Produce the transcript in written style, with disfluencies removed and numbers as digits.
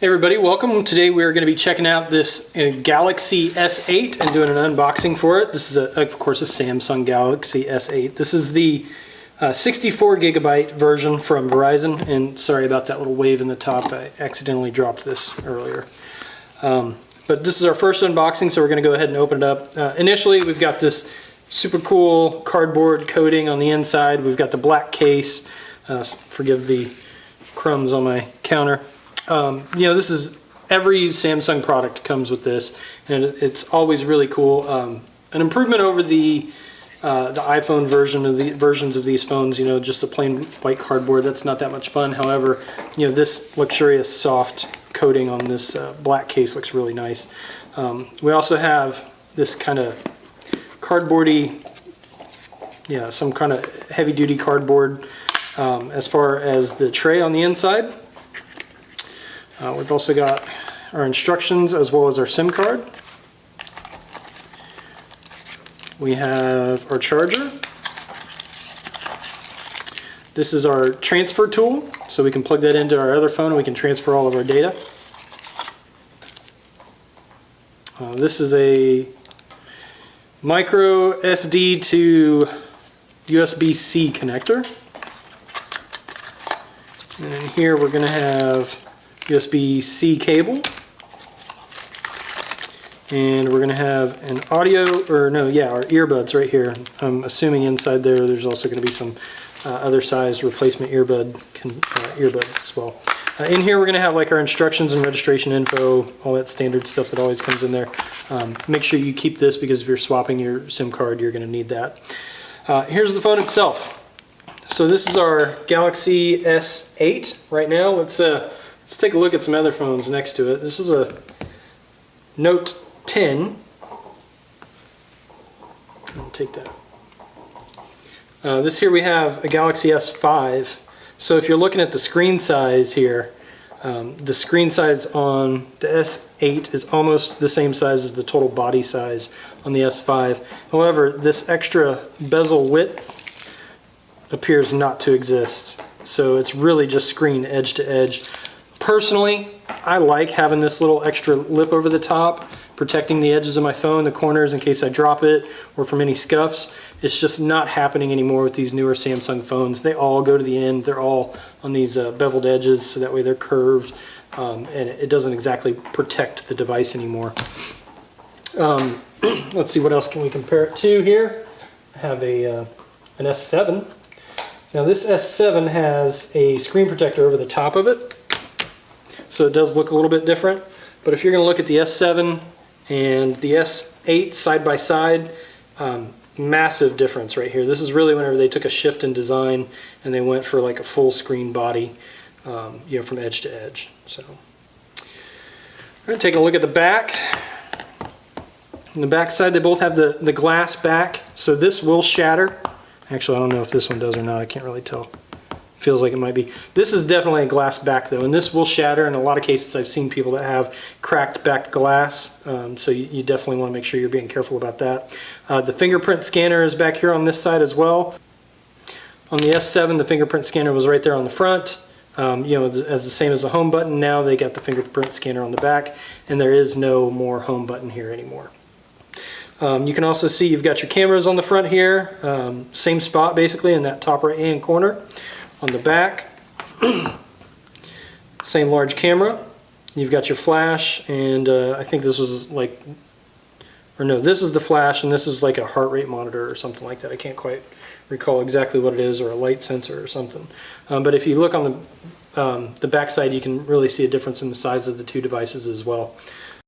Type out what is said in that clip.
Hey everybody, welcome. Today we're going to be checking out this Galaxy S8 and doing an unboxing for it. This is, of course, a Samsung Galaxy S8. This is the 64 gigabyte version from Verizon, and sorry about that little wave in the top. I accidentally dropped this earlier. But this is our first unboxing, so we're going to go ahead and open it up. Initially, we've got this super cool cardboard coating on the inside. We've got the black case. Forgive the crumbs on my counter. This is every Samsung product comes with this, and it's always really cool. An improvement over the iPhone version of the versions of these phones. Just a plain white cardboard. That's not that much fun. However, this luxurious soft coating on this black case looks really nice. We also have this kind of cardboardy, some kind of heavy-duty cardboard as far as the tray on the inside. We've also got our instructions as well as our SIM card. We have our charger. This is our transfer tool, so we can plug that into our other phone and we can transfer all of our data. This is a micro SD to USB-C connector. And in here we're going to have USB-C cable, and we're going to have an our earbuds right here. I'm assuming inside there's also going to be some other size replacement earbuds as well. In here we're going to have like our instructions and registration info, all that standard stuff that always comes in there. Make sure you keep this because if you're swapping your SIM card, you're going to need that. Here's the phone itself. So this is our Galaxy S8 right now. Let's take a look at some other phones next to it. This is a Note 10. I'll take that. This here we have a Galaxy S5. So if you're looking at the screen size here, the screen size on the S8 is almost the same size as the total body size on the S5. However, this extra bezel width appears not to exist. So it's really just screen edge to edge. Personally, I like having this little extra lip over the top, protecting the edges of my phone, the corners in case I drop it, or from any scuffs. It's just not happening anymore with these newer Samsung phones. They all go to the end. They're all on these beveled edges, so that way they're curved, and it doesn't exactly protect the device anymore. Let's see, what else can we compare it to here? I have an S7. Now this S7 has a screen protector over the top of it, so it does look a little bit different. But if you're going to look at the S7 and the S8 side by side, massive difference right here. This is really whenever they took a shift in design and they went for like a full screen body, from edge to edge. So, all right, taking a look at the back. On the back side, they both have the glass back, so this will shatter. Actually, I don't know if this one does or not. I can't really tell. Feels like it might be. This is definitely a glass back though, and this will shatter. In a lot of cases I've seen people that have cracked back glass, so you definitely want to make sure you're being careful about that. The fingerprint scanner is back here on this side as well. On the S7, the fingerprint scanner was right there on the front, as the same as the home button. Now they got the fingerprint scanner on the back, and there is no more home button here anymore. You can also see you've got your cameras on the front here, same spot basically in that top right hand corner. On the back, same large camera. You've got your flash, and I think this was like, or no, this is the flash, and this is like a heart rate monitor or something like that. I can't quite recall exactly what it is, or a light sensor or something. But if you look on the back side, you can really see a difference in the size of the two devices as well.